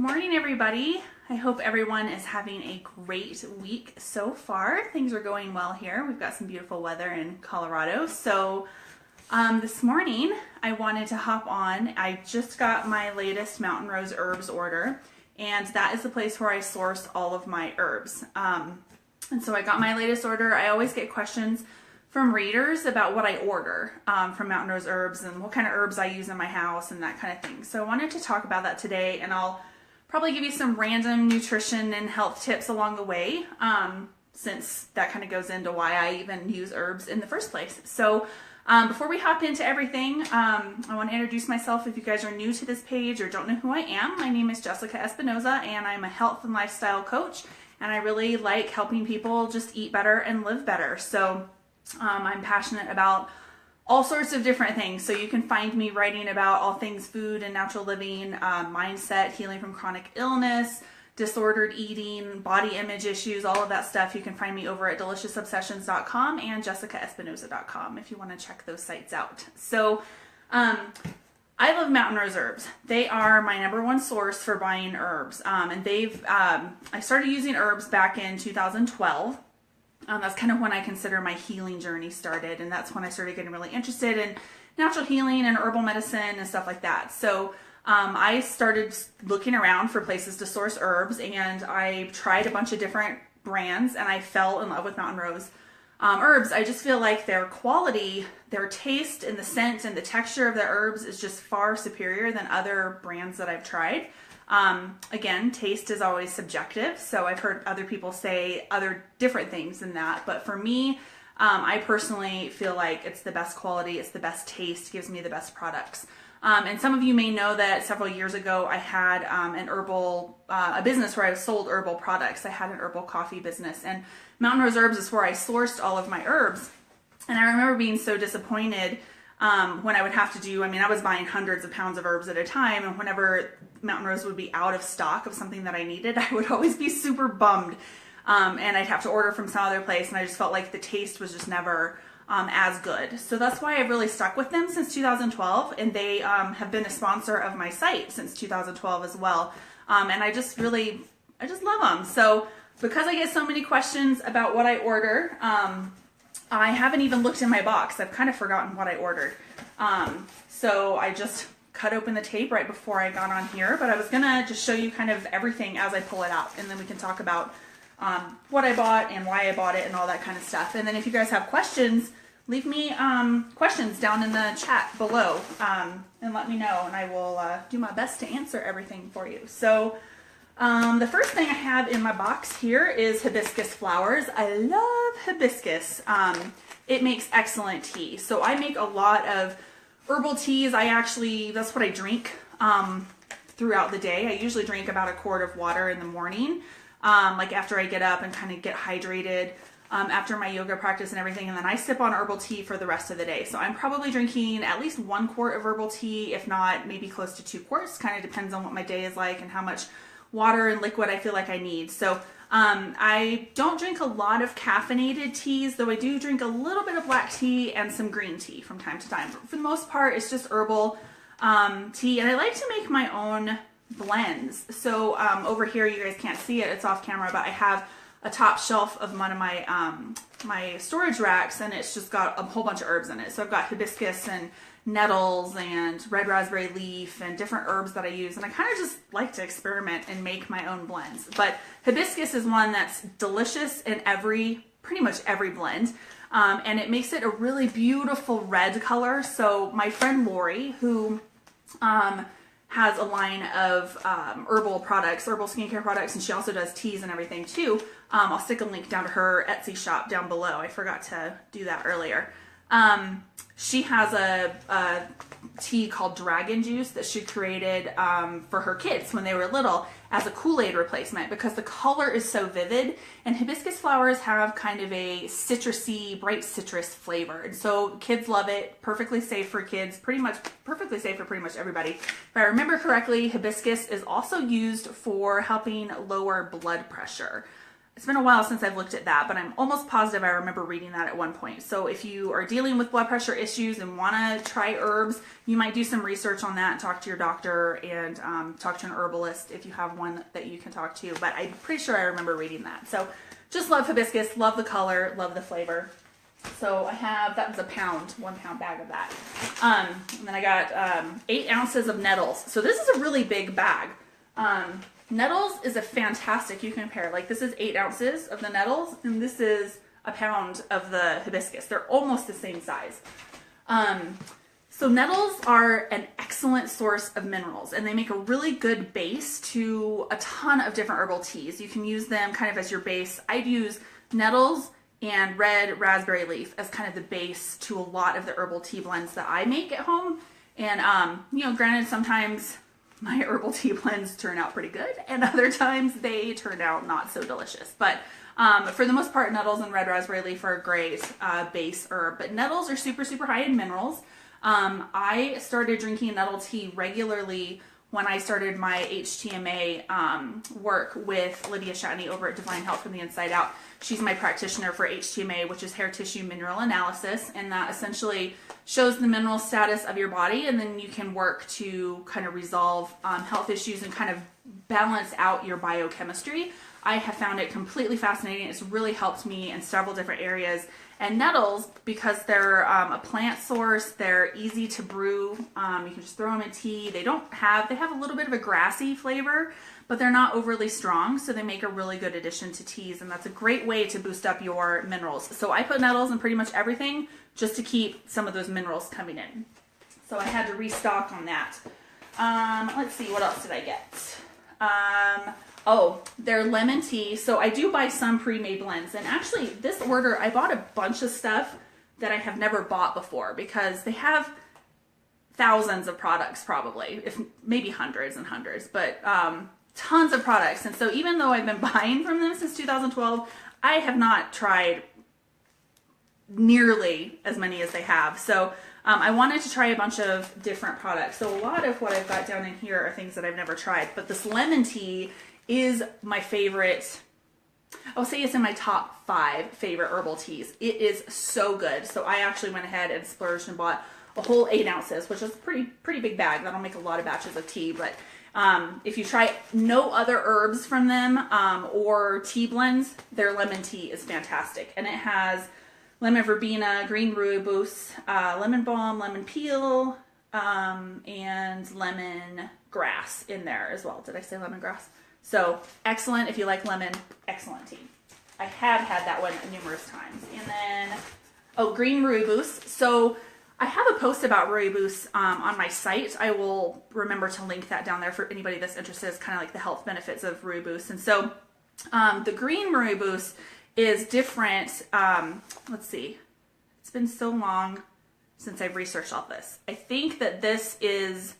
Good morning, everybody. I hope everyone is having a great week so far. Things are going well here. We've got some beautiful weather in Colorado. So this morning I wanted to hop on. I just got my latest Mountain Rose Herbs order, and that is the place where I source all of my herbs. And so I got my latest order. I always get questions from readers about what I order from Mountain Rose Herbs and what kind of herbs I use in my house and that kind of thing. So I wanted to talk about that today, and I'll probably give you some random nutrition and health tips along the way, since that kind of goes into why I even use herbs in the first place. So before we hop into everything, I want to introduce myself. If you guys are new to this page or don't know who I am, my name is Jessica Espinoza, and I'm a health and lifestyle coach, and I really like helping people just eat better and live better. So I'm passionate about all sorts of different things. So you can find me writing about all things food and natural living, mindset, healing from chronic illness, disordered eating, body image issues, all of that stuff. You can find me over at deliciousobsessions.com and jessicaespinoza.com if you want to check those sites out. So I love Mountain Rose Herbs. They are my number one source for buying herbs. And I started using herbs back in 2012. That's kind of when I consider my healing journey started, and that's when I started getting really interested in natural healing and herbal medicine and stuff like that. So I started looking around for places to source herbs, and I tried a bunch of different brands, and I fell in love with Mountain Rose herbs. I just feel like their quality, their taste, and the scent and the texture of the herbs is just far superior than other brands that I've tried. Again, taste is always subjective, so I've heard other people say other different things than that, but for me, I personally feel like it's the best quality, it's the best taste, gives me the best products. And some of you may know that several years ago I had a business where I sold herbal products. I had an herbal coffee business, and Mountain Rose Herbs is where I sourced all of my herbs. And I remember being so disappointed when I would have to do, I was buying hundreds of pounds of herbs at a time, and whenever Mountain Rose would be out of stock of something that I needed, I would always be super bummed. And I'd have to order from some other place, and I just felt like the taste was just never as good. So that's why I've really stuck with them since 2012, and they have been a sponsor of my site since 2012 as well. And I just love them. So because I get so many questions about what I order, I haven't even looked in my box. I've kind of forgotten what I ordered. So I just cut open the tape right before I got on here, but I was gonna just show you kind of everything as I pull it out, and then we can talk about what I bought and why I bought it and all that kind of stuff. And then if you guys have questions, leave me questions down in the chat below, and let me know, and I will do my best to answer everything for you. So the first thing I have in my box here is hibiscus flowers. I love hibiscus. It makes excellent tea. So I make a lot of herbal teas. That's what I drink throughout the day. I usually drink about a quart of water in the morning, like after I get up and kind of get hydrated after my yoga practice and everything. And then I sip on herbal tea for the rest of the day. So I'm probably drinking at least 1 quart of herbal tea, if not maybe close to 2 quarts. Kind of depends on what my day is like and how much water and liquid I feel like I need. So I don't drink a lot of caffeinated teas, though I do drink a little bit of black tea and some green tea from time to time. But for the most part, it's just herbal tea, and I like to make my own blends. So over here, you guys can't see it, it's off camera, but I have a top shelf of one of my my storage racks, and it's just got a whole bunch of herbs in it. So I've got hibiscus and nettles and red raspberry leaf and different herbs that I use, and I kind of just like to experiment and make my own blends. But hibiscus is one that's delicious in pretty much every blend, and it makes it a really beautiful red color. So my friend Lori, who has a line of herbal skincare products, and she also does teas and everything too. I'll stick a link down to her Etsy shop down below. I forgot to do that earlier. She has a tea called Dragon Juice that she created for her kids when they were little as a Kool-Aid replacement, because the color is so vivid, and hibiscus flowers have kind of a citrusy, bright citrus flavor, and so kids love it. Perfectly safe for kids, perfectly safe for pretty much everybody. If I remember correctly, hibiscus is also used for helping lower blood pressure. It's been a while since I've looked at that, but I'm almost positive I remember reading that at one point. So if you are dealing with blood pressure issues and want to try herbs, you might do some research on that, talk to your doctor, and talk to an herbalist if you have one that you can talk to. But I'm pretty sure I remember reading that. So just love hibiscus, love the color, love the flavor. So I have, that was a pound, 1 pound bag of that. And then I got 8 ounces of nettles. So this is a really big bag. Nettles is a fantastic, you can compare, like this is 8 ounces of the nettles and this is a pound of the hibiscus. They're almost the same size. So nettles are an excellent source of minerals and they make a really good base to a ton of different herbal teas. You can use them kind of as your base. I'd use nettles and red raspberry leaf as kind of the base to a lot of the herbal tea blends that I make at home. And, you know, granted, sometimes my herbal tea blends turn out pretty good and other times they turn out not so delicious. But for the most part, nettles and red raspberry leaf are a great base herb. But nettles are super, super high in minerals. I started drinking nettle tea regularly when I started my HTMA work with Lydia Shatney over at Divine Health from the Inside Out. She's my practitioner for HTMA, which is hair tissue mineral analysis, and that essentially shows the mineral status of your body, and then you can work to kind of resolve health issues and kind of balance out your biochemistry. I have found it completely fascinating. It's really helped me in several different areas. And nettles, because they're a plant source, they're easy to brew. You can just throw them in tea. They have a little bit of a grassy flavor, but they're not overly strong, so they make a really good addition to teas, and that's a great way to boost up your minerals. So I put nettles in pretty much everything just to keep some of those minerals coming in. So I had to restock on that. Let's see, what else did I get? Oh, their lemon tea. So I do buy some pre-made blends. And actually, this order, I bought a bunch of stuff that I have never bought before because they have thousands of products probably, if maybe hundreds and hundreds, but tons of products. And so even though I've been buying from them since 2012, I have not tried nearly as many as they have. So I wanted to try a bunch of different products. So a lot of what I've got down in here are things that I've never tried, but this lemon tea is my favorite. I'll say it's in my top 5 favorite herbal teas. It is so good. So I actually went ahead and splurged and bought a whole 8 ounces, which is a pretty big bag. That'll make a lot of batches of tea. But if you try no other herbs from them or tea blends, their lemon tea is fantastic. And it has lemon verbena, green rooibos, lemon balm, lemon peel, and lemon grass in there as well. Did I say lemongrass? So excellent if you like lemon, excellent tea. I have had that one numerous times. And then, oh, green rooibos. So I have a post about rooibos on my site. I will remember to link that down there for anybody that's interested. It's kind of like the health benefits of rooibos. And so the green rooibos is different. Let's see. It's been so long since I've researched all this. I think that this is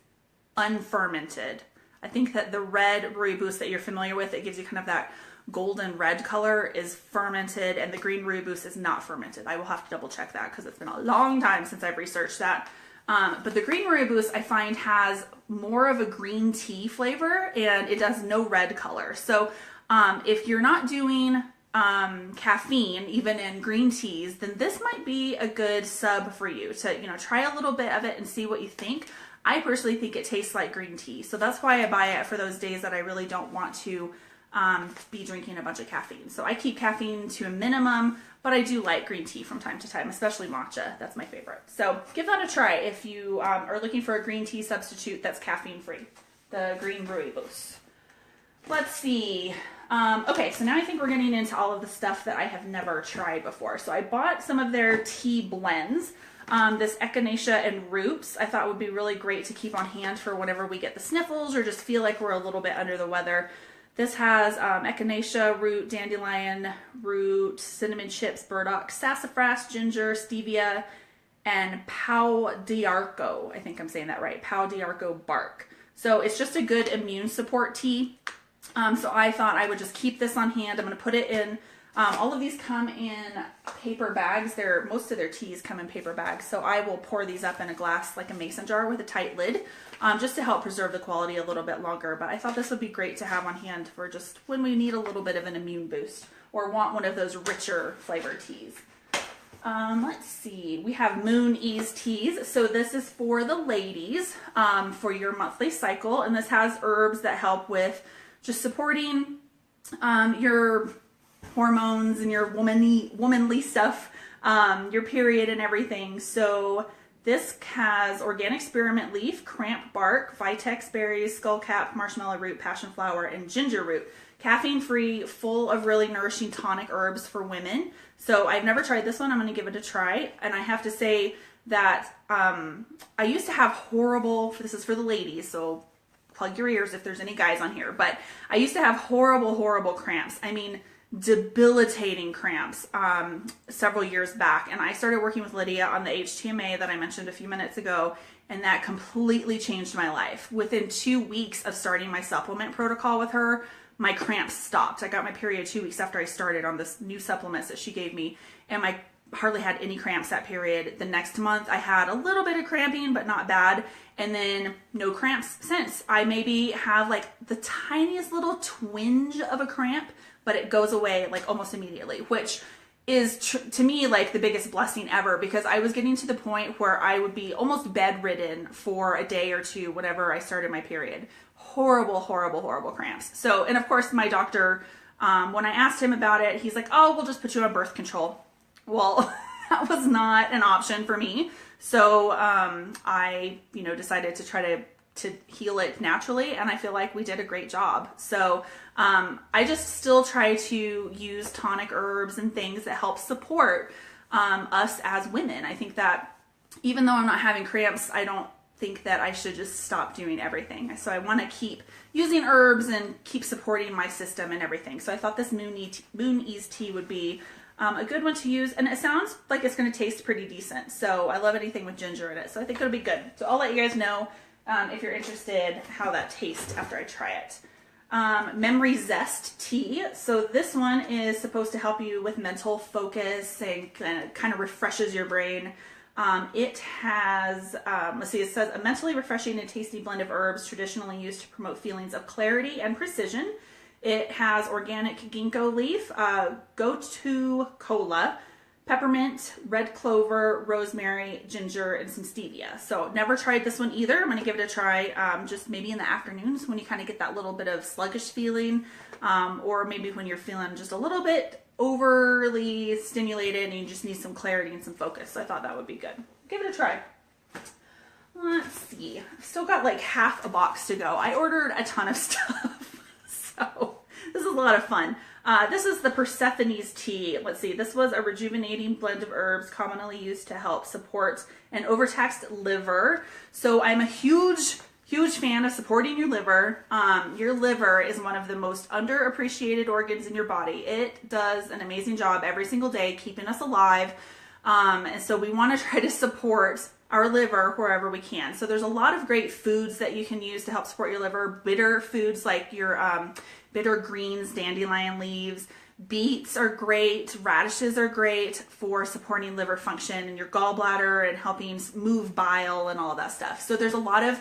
unfermented. I think that the red rooibos that you're familiar with, it gives you kind of that golden red color, is fermented, and the green rooibos is not fermented. I will have to double check that because it's been a long time since I've researched that. But the green rooibos I find has more of a green tea flavor, and it does no red color. So if you're not doing caffeine even in green teas, then this might be a good sub for you to, you know, try a little bit of it and see what you think. I personally think it tastes like green tea, so that's why I buy it for those days that I really don't want to be drinking a bunch of caffeine. So I keep caffeine to a minimum, but I do like green tea from time to time, especially matcha. That's my favorite. So give that a try if you are looking for a green tea substitute that's caffeine free. The green rooibos. Let's see. Okay, so now I think we're getting into all of the stuff that I have never tried before. So I bought some of their tea blends. This echinacea and roots I thought would be really great to keep on hand for whenever we get the sniffles or just feel like we're a little bit under the weather. This has echinacea root, dandelion root, cinnamon chips, burdock, sassafras, ginger, stevia, and pau d'arco. I think I'm saying that right. Pau d'arco bark. So it's just a good immune support tea. So I thought I would just keep this on hand. I'm going to put it in. All of these come in paper bags. Most of their teas come in paper bags. So I will pour these up in a glass, like a mason jar with a tight lid, just to help preserve the quality a little bit longer. But I thought this would be great to have on hand for just when we need a little bit of an immune boost or want one of those richer flavored teas. Let's see, we have Moon Ease teas. So this is for the ladies, for your monthly cycle. And this has herbs that help with just supporting, your hormones and your womanly stuff, your period and everything. So this has organic spearmint leaf, cramp bark, vitex berries, skullcap, marshmallow root, passion flower, and ginger root. Caffeine free, full of really nourishing tonic herbs for women. So I've never tried this one. I'm going to give it a try. And I have to say that I used to have horrible, this is for the ladies, so plug your ears if there's any guys on here, but I used to have horrible cramps. I mean, debilitating cramps several years back. And I started working with Lydia on the HTMA that I mentioned a few minutes ago, and that completely changed my life. Within 2 weeks of starting my supplement protocol with her, my cramps stopped. I got my period 2 weeks after I started on this new supplements that she gave me, and I hardly had any cramps that period. The next month I had a little bit of cramping, but not bad, and then no cramps since. I maybe have like the tiniest little twinge of a cramp, but it goes away like almost immediately, which is to me like the biggest blessing ever, because I was getting to the point where I would be almost bedridden for a day or two whenever I started my period. Horrible cramps. So, and of course my doctor, when I asked him about it, he's like, oh, we'll just put you on birth control. Well, that was not an option for me. So I, decided to try to heal it naturally, and I feel like we did a great job. So I just still try to use tonic herbs and things that help support us as women. I think that even though I'm not having cramps, I don't think that I should just stop doing everything. So I want to keep using herbs and keep supporting my system and everything. So I thought this Moon Ease tea would be a good one to use, and it sounds like it's going to taste pretty decent. So I love anything with ginger in it, so I think it'll be good. So I'll let you guys know if you're interested how that tastes after I try it. Memory Zest tea. So this one is supposed to help you with mental focus and kind of refreshes your brain. It has, let's see, it says a mentally refreshing and tasty blend of herbs traditionally used to promote feelings of clarity and precision. It has organic ginkgo leaf, gotu kola, peppermint, red clover, rosemary, ginger, and some stevia. So never tried this one either. I'm going to give it a try just maybe in the afternoons when you kind of get that little bit of sluggish feeling, or maybe when you're feeling just a little bit overly stimulated and you just need some clarity and some focus. So I thought that would be good. Give it a try. Let's see. I've still got like half a box to go. I ordered a ton of stuff. So this is a lot of fun. This is the Persephone's tea. Let's see. This was a rejuvenating blend of herbs commonly used to help support an overtaxed liver. So I'm a huge fan of supporting your liver. Your liver is one of the most underappreciated organs in your body. It does an amazing job every single day keeping us alive. And so we want to try to support our liver wherever we can. So there's a lot of great foods that you can use to help support your liver. Bitter foods like your bitter greens, dandelion leaves. Beets are great. Radishes are great for supporting liver function and your gallbladder and helping move bile and all of that stuff. So there's a lot of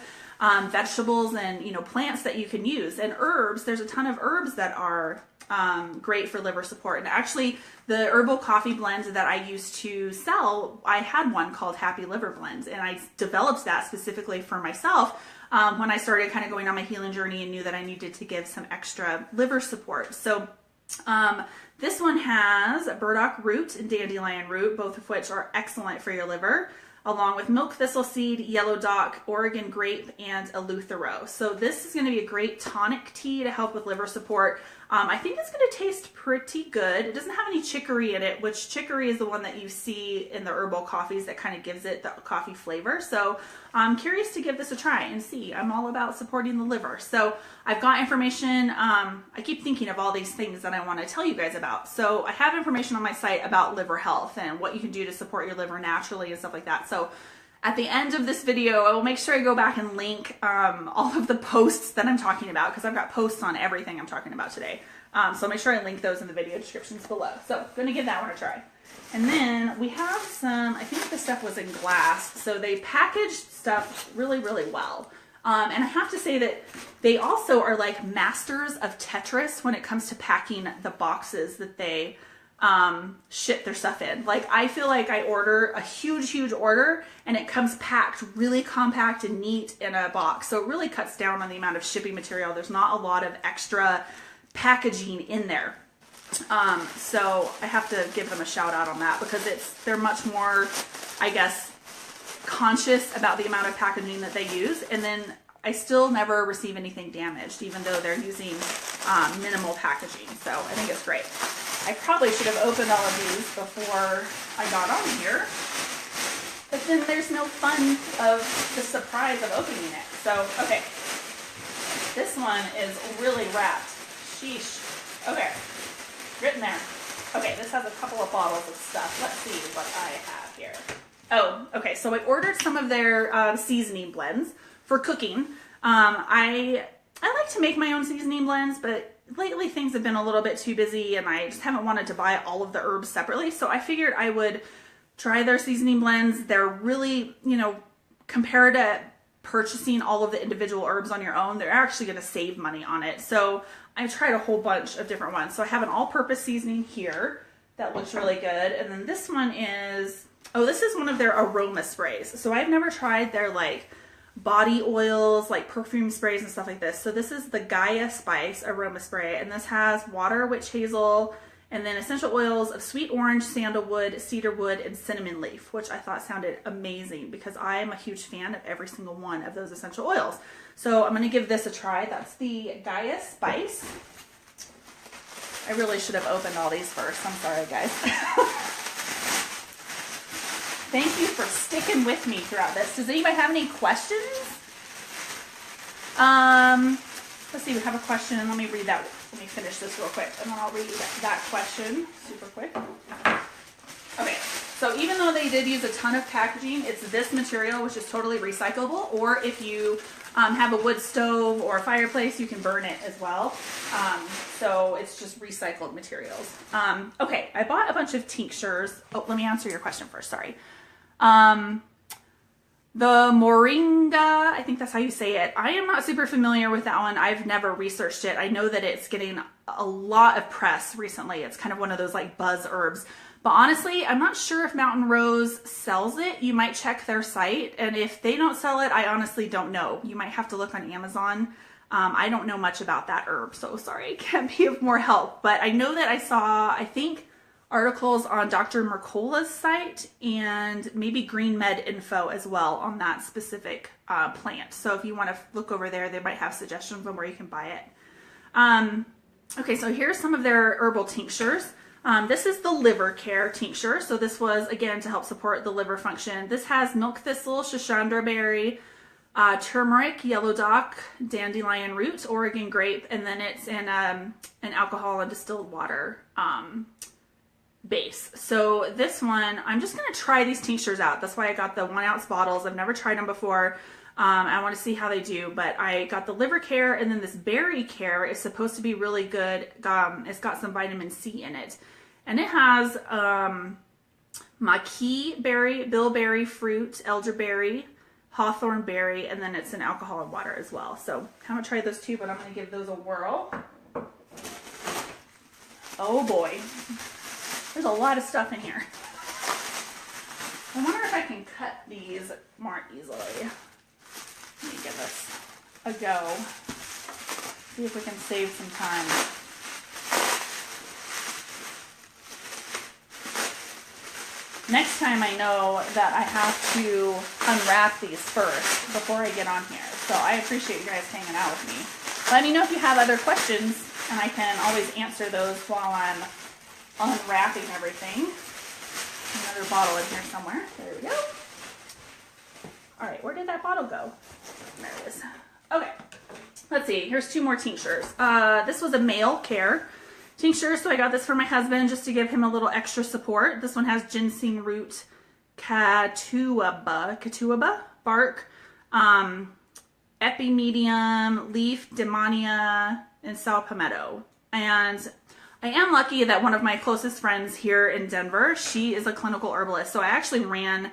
vegetables and plants that you can use, and herbs. There's a ton of herbs that are great for liver support. And actually the herbal coffee blend that I used to sell, I had one called Happy Liver Blend, and I developed that specifically for myself when I started kind of going on my healing journey and knew that I needed to give some extra liver support. So this one has burdock root and dandelion root, both of which are excellent for your liver, along with milk thistle seed, yellow dock, Oregon grape, and eleuthero. So this is going to be a great tonic tea to help with liver support. I think it's going to taste pretty good. It doesn't have any chicory in it, which chicory is the one that you see in the herbal coffees that kind of gives it the coffee flavor. So I'm curious to give this a try and see. I'm all about supporting the liver. So I've got information. I keep thinking of all these things that I want to tell you guys about. So I have information on my site about liver health and what you can do to support your liver naturally and stuff like that. So at the end of this video, I will make sure I go back and link all of the posts that I'm talking about, because I've got posts on everything I'm talking about today. So make sure I link those in the video descriptions below. So I'm going to give that one a try. And then we have some, I think this stuff was in glass. So they packaged stuff really well. And I have to say that They also are like masters of Tetris when it comes to packing the boxes that they ship their stuff in. Like, I feel like I order a huge order and it comes packed really compact and neat in a box. So it really cuts down on the amount of shipping material. There's not a lot of extra packaging in there. So I have to give them a shout out on that because they're much more, I guess, conscious about the amount of packaging that they use. And then I still never receive anything damaged, even though they're using minimal packaging. So I think it's great. I probably should have opened all of these before I got on here, but then there's no fun of the surprise of opening it. So, okay, this one is really wrapped. Sheesh. Okay, written there. Okay, this has a couple of bottles of stuff. Let's see what I have here. Oh, okay, so I ordered some of their seasoning blends for cooking. I like to make my own seasoning blends, but lately things have been a little bit too busy and I just haven't wanted to buy all of the herbs separately. So I figured I would try their seasoning blends. They're really, compared to purchasing all of the individual herbs on your own, they're actually going to save money on it. So I tried a whole bunch of different ones. So I have an all-purpose seasoning here that looks really good. And then this one is, this is one of their aroma sprays. So I've never tried their like body oils, like perfume sprays and stuff like this. So this is the Gaia Spice aroma spray, and this has water, witch hazel, and then essential oils of sweet orange, sandalwood, cedarwood, and cinnamon leaf, which I thought sounded amazing because I am a huge fan of every single one of those essential oils. So I'm going to give this a try. That's the Gaia Spice. I really should have opened all these first. I'm sorry, guys. Thank you for sticking with me throughout this. Does anybody have any questions? Let's see, we have a question. Let me read that. Let me finish this real quick, and then I'll read that question super quick. Okay, so even though they did use a ton of packaging, it's this material, which is totally recyclable, or if you have a wood stove or a fireplace, you can burn it as well. So it's just recycled materials. Okay, I bought a bunch of tinctures. Oh, let me answer your question first, sorry. The moringa, I think that's how you say it. I am not super familiar with that one. I've never researched it. I know that it's getting a lot of press recently. It's kind of one of those like buzz herbs. But honestly, I'm not sure if Mountain Rose sells it. You might check their site. And if they don't sell it, I honestly don't know. You might have to look on Amazon. I don't know much about that herb, so sorry, I can't be of more help. But I know that I saw, I think, articles on Dr. Mercola's site and maybe Green Med Info as well on that specific plant. So if you want to look over there, they might have suggestions on where you can buy it. Okay, so here's some of their herbal tinctures. This is the liver care tincture. So this was, again, to help support the liver function. This has milk thistle, shashandra berry, turmeric, yellow dock, dandelion root, Oregon grape, and then it's in an alcohol and distilled water base. So this one, I'm just going to try these tinctures out. That's why I got the 1 ounce bottles. I've never tried them before. I want to see how they do, but I got the liver care, and then this berry care is supposed to be really good. It's got some vitamin C in it, and it has maquis berry, bilberry fruit, elderberry, hawthorn berry, and then it's an alcohol and water as well. So I haven't tried those two, but I'm going to give those a whirl. Oh boy, there's a lot of stuff in here. I wonder if I can cut these more easily. Let me give this a go. See if we can save some time. Next time I know that I have to unwrap these first before I get on here. So I appreciate you guys hanging out with me. Let me know if you have other questions, and I can always answer those while I'm unwrapping everything. Another bottle in here somewhere. There we go. All right, where did that bottle go? There it is. Okay, let's see. Here's 2 more tinctures. This was a male care tincture, so I got this for my husband just to give him a little extra support. This one has ginseng root, catuaba bark, epimedium, leaf, demonia, and sal palmetto. And I am lucky that one of my closest friends here in Denver, she is a clinical herbalist. So I actually ran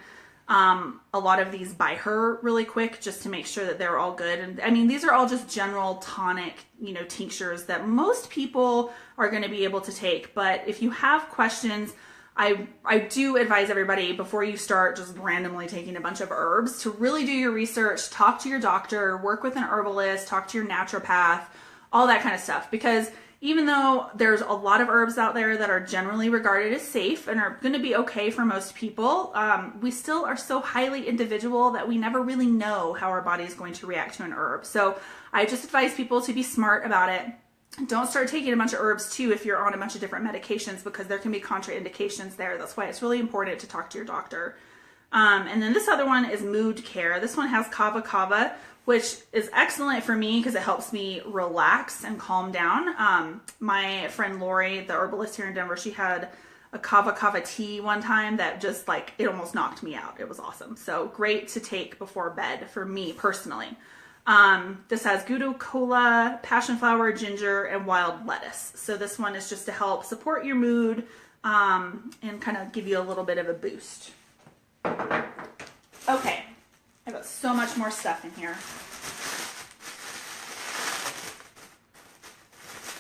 a lot of these by her really quick just to make sure that they're all good. And I mean, these are all just general tonic, you know, tinctures that most people are going to be able to take. But if you have questions, I do advise everybody before you start just randomly taking a bunch of herbs to really do your research, talk to your doctor, work with an herbalist, talk to your naturopath, all that kind of stuff. Because even though there's a lot of herbs out there that are generally regarded as safe and are going to be okay for most people, we still are so highly individual that we never really know how our body is going to react to an herb. So I just advise people to be smart about it. Don't start taking a bunch of herbs too if you're on a bunch of different medications, because there can be contraindications there. That's why it's really important to talk to your doctor. And then this other one is Mood Care. This one has kava kava, which is excellent for me because it helps me relax and calm down. My friend Lori, the herbalist here in Denver, she had a kava kava tea one time that just like, it almost knocked me out. It was awesome. So great to take before bed for me personally. This has Gudu Cola, passion flower, ginger, and wild lettuce. So this one is just to help support your mood and kind of give you a little bit of a boost. Okay. I've got so much more stuff in here.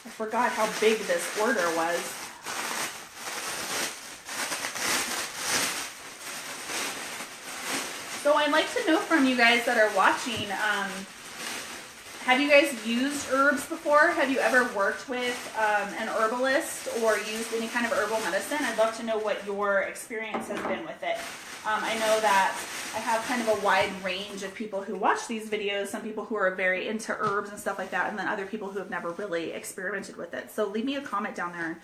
I forgot how big this order was. So I'd like to know from you guys that are watching, have you guys used herbs before? Have you ever worked with an herbalist or used any kind of herbal medicine? I'd love to know what your experience has been with it. I know that I have kind of a wide range of people who watch these videos, some people who are very into herbs and stuff like that, and then other people who have never really experimented with it. So leave me a comment down there and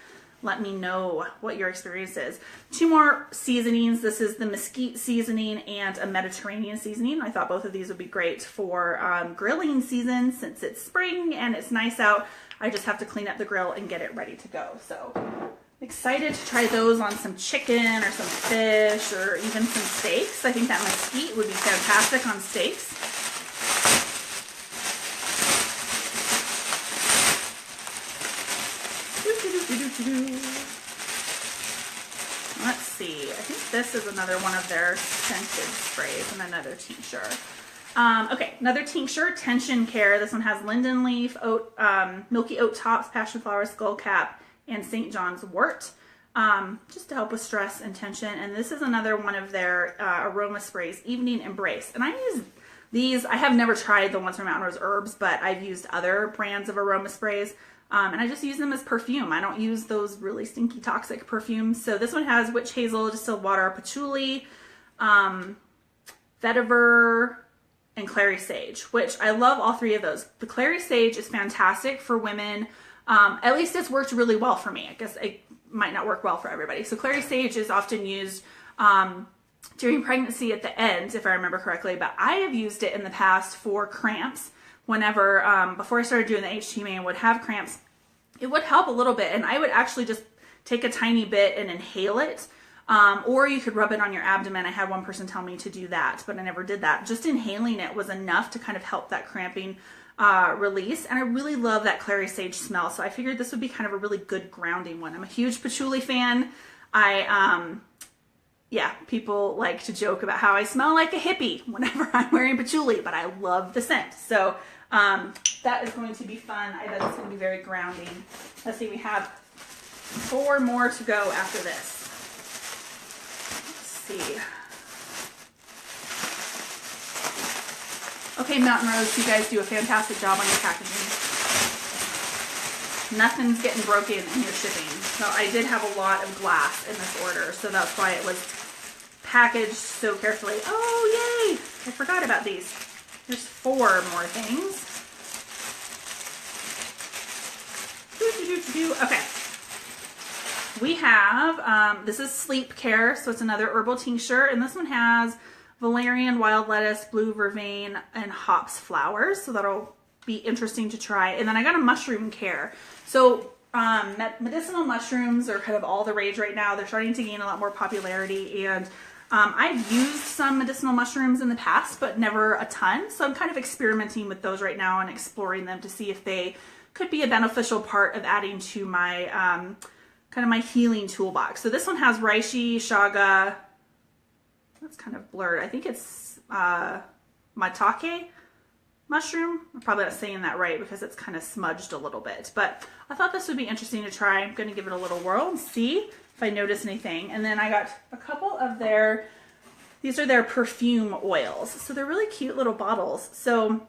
let me know what your experience is. 2 more seasonings. This is the mesquite seasoning and a Mediterranean seasoning. I thought both of these would be great for grilling season since it's spring and it's nice out. I just have to clean up the grill and get it ready to go. So excited to try those on some chicken or some fish or even some steaks. I think that mesquite would be fantastic on steaks. Let's see. I think this is another one of their scented sprays and another tincture. Okay, another tincture, Tension Care. This one has linden leaf, oat, milky oat tops, passion flower, skullcap, and St. John's wort, just to help with stress and tension. And this is another one of their aroma sprays, Evening Embrace. And I use these, I have never tried the ones from Mountain Rose Herbs, but I've used other brands of aroma sprays. And I just use them as perfume. I don't use those really stinky toxic perfumes. So this one has witch hazel, distilled water, patchouli, vetiver, and clary sage, which I love all 3 of those. The clary sage is fantastic for women. At least it's worked really well for me. I guess it might not work well for everybody. So clary sage is often used during pregnancy at the end, if I remember correctly, but I have used it in the past for cramps. Whenever, before I started doing the HTMA and would have cramps, it would help a little bit. And I would actually just take a tiny bit and inhale it. Or you could rub it on your abdomen. I had one person tell me to do that, but I never did that. Just inhaling it was enough to kind of help that cramping release. And I really love that clary sage smell. So I figured this would be kind of a really good grounding one. I'm a huge patchouli fan. Yeah, people like to joke about how I smell like a hippie whenever I'm wearing patchouli, but I love the scent. So that is going to be fun. I bet it's going to be very grounding. Let's see, we have 4 more to go after this. Let's see. Okay, Mountain Rose, you guys do a fantastic job on your packaging. Nothing's getting broken in your shipping. So I did have a lot of glass in this order, so that's why it was packaged so carefully. Oh, yay! I forgot about these. There's 4 more things. Okay. We have, this is Sleep Care, so it's another herbal tincture, and this one has valerian, wild lettuce, blue vervain, and hops flowers, so that'll be interesting to try. And then I got a mushroom care. So medicinal mushrooms are kind of all the rage right now. They're starting to gain a lot more popularity, and I've used some medicinal mushrooms in the past, but never a ton. So I'm kind of experimenting with those right now and exploring them to see if they could be a beneficial part of adding to my kind of my healing toolbox. So this one has reishi, chaga, that's kind of blurred. I think it's maitake mushroom. I'm probably not saying that right because it's kind of smudged a little bit, but I thought this would be interesting to try. I'm going to give it a little whirl and see if I notice anything. And then I got a couple of these are their perfume oils. So they're really cute little bottles. So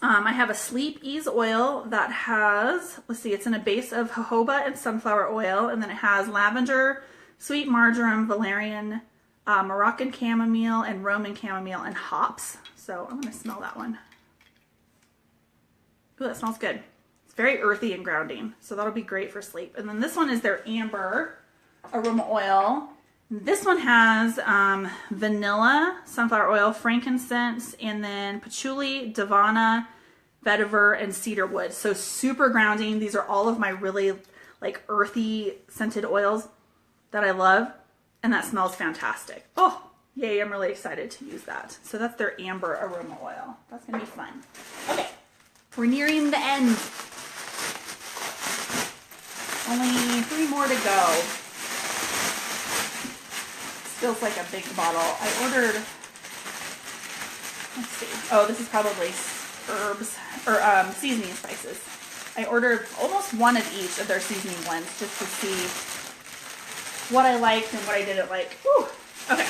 I have a Sleep Ease oil that has, let's see, it's in a base of jojoba and sunflower oil, and then it has lavender, sweet marjoram, valerian, Moroccan chamomile, and Roman chamomile, and hops. So I'm going to smell that one. Ooh, that smells good. It's very earthy and grounding, so that'll be great for sleep. And then this one is their amber aroma oil. This one has vanilla, sunflower oil, frankincense, and then patchouli, davana, vetiver, and cedar wood. So super grounding. These are all of my really like earthy scented oils that I love, and that smells fantastic. Oh, yay, I'm really excited to use that. So that's their amber aroma oil. That's gonna be fun. Okay, we're nearing the end. Only 3 more to go. Feels like a big bottle. I ordered, let's see. Oh, this is probably herbs or seasoning spices. I ordered almost one of each of their seasoning blends just to see what I liked and what I didn't like. Whew. Okay.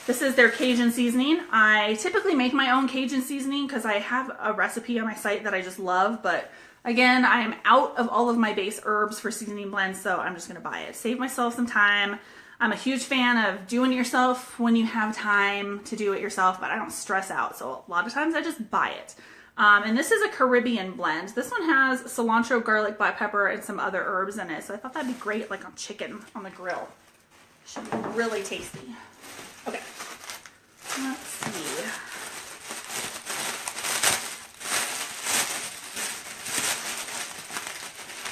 This is their Cajun seasoning. I typically make my own Cajun seasoning because I have a recipe on my site that I just love, but again, I am out of all of my base herbs for seasoning blends, so I'm just gonna buy it. Save myself some time. I'm a huge fan of doing it yourself when you have time to do it yourself, but I don't stress out. So a lot of times I just buy it. And this is a Caribbean blend. This one has cilantro, garlic, black pepper, and some other herbs in it. So I thought that'd be great like on chicken on the grill. Should be really tasty. Okay, let's see.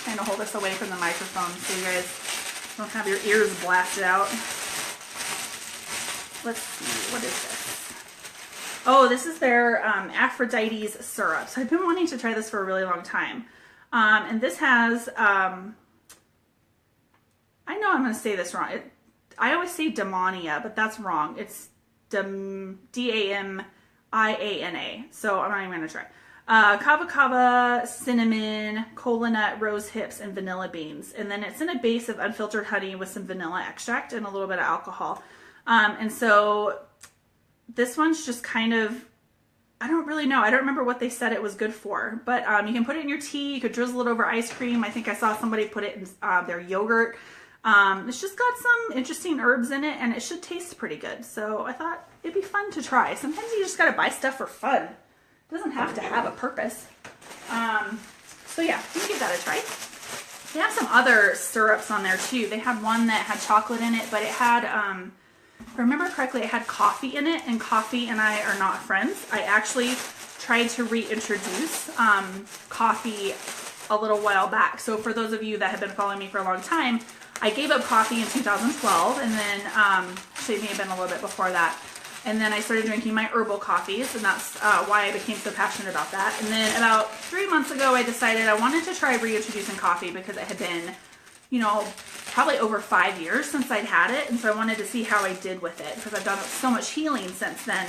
Trying to hold this away from the microphone so you guys don't have your ears blasted out. Let's see, what is this? Oh, this is their Aphrodite's syrup. So I've been wanting to try this for a really long time. And this has, I know I'm going to say this wrong. I always say Damania, but that's wrong. It's D-A-M-I-A-N-A. So I'm not even going to try. Kava kava, cinnamon, cola nut, rose hips, and vanilla beans. And then it's in a base of unfiltered honey with some vanilla extract and a little bit of alcohol. And so this one's just kind of, I don't really know. I don't remember what they said it was good for, but you can put it in your tea. You could drizzle it over ice cream. I think I saw somebody put it in their yogurt. It's just got some interesting herbs in it, and it should taste pretty good. So I thought it'd be fun to try. Sometimes you just got to buy stuff for fun. It doesn't have to have a purpose. So yeah, you can give that a try. They have some other syrups on there too. They had one that had chocolate in it, but it had, if I remember correctly, it had coffee in it, and coffee and I are not friends. I actually tried to reintroduce coffee a little while back. So for those of you that have been following me for a long time, I gave up coffee in 2012, and then actually it may have been a little bit before that. And then I started drinking my herbal coffees, and that's why I became so passionate about that. And then about 3 months ago, I decided I wanted to try reintroducing coffee because it had been, you know, probably over 5 years since I'd had it. And so I wanted to see how I did with it because I've done so much healing since then.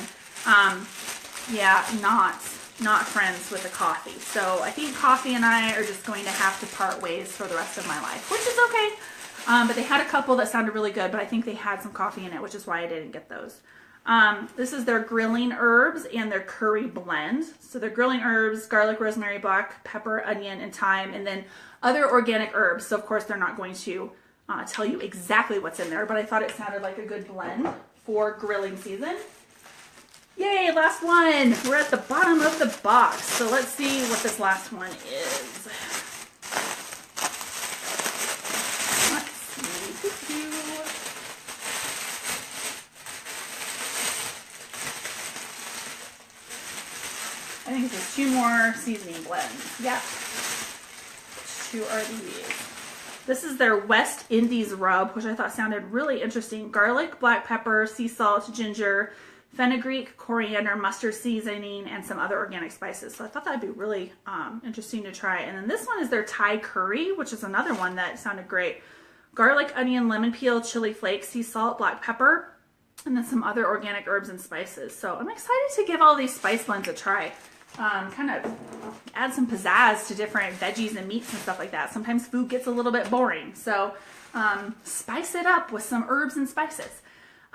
Yeah, not friends with the coffee. So I think coffee and I are just going to have to part ways for the rest of my life, which is okay. But they had a couple that sounded really good, but I think they had some coffee in it, which is why I didn't get those. This is their grilling herbs and their curry blend. So their grilling herbs, garlic, rosemary, black pepper, onion, and thyme, and then other organic herbs. So of course they're not going to tell you exactly what's in there, but I thought it sounded like a good blend for grilling season. Yay, last one. We're at the bottom of the box. So let's see what this last one is. Let's see. I think there's 2 more seasoning blends. Yeah. Which 2 are these? This is their West Indies rub, which I thought sounded really interesting. Garlic, black pepper, sea salt, ginger, fenugreek, coriander, mustard seasoning, and some other organic spices. So I thought that'd be really interesting to try. And then this one is their Thai curry, which is another one that sounded great. Garlic, onion, lemon peel, chili flakes, sea salt, black pepper, and then some other organic herbs and spices. So I'm excited to give all these spice blends a try. Kind of add some pizzazz to different veggies and meats and stuff like that. Sometimes food gets a little bit boring, so spice it up with some herbs and spices.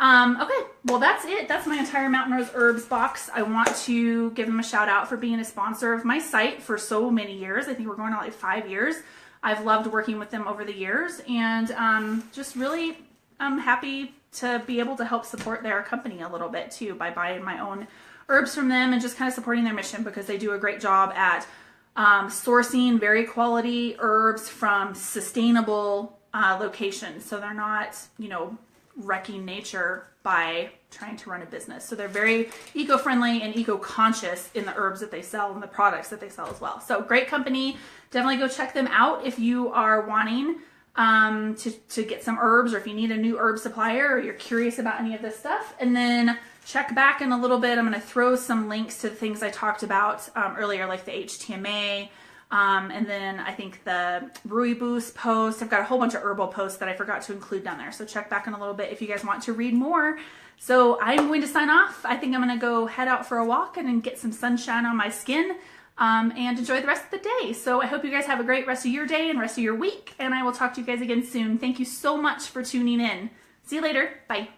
Okay, well that's it. That's my entire Mountain Rose Herbs box. I want to give them a shout out for being a sponsor of my site for so many years. I think we're going on like 5 years. I've loved working with them over the years, and just really happy to be able to help support their company a little bit too by buying my own herbs from them and just kind of supporting their mission, because they do a great job at sourcing very quality herbs from sustainable locations. So they're not, you know, wrecking nature by trying to run a business. So they're very eco-friendly and eco-conscious in the herbs that they sell and the products that they sell as well. So great company. Definitely go check them out if you are wanting to get some herbs, or if you need a new herb supplier, or you're curious about any of this stuff. And then check back in a little bit. I'm going to throw some links to the things I talked about earlier, like the HTMA, and then I think the rooibos post. I've got a whole bunch of herbal posts that I forgot to include down there. So check back in a little bit if you guys want to read more. So I'm going to sign off. I think I'm going to go head out for a walk and then get some sunshine on my skin and enjoy the rest of the day. So I hope you guys have a great rest of your day and rest of your week. And I will talk to you guys again soon. Thank you so much for tuning in. See you later. Bye.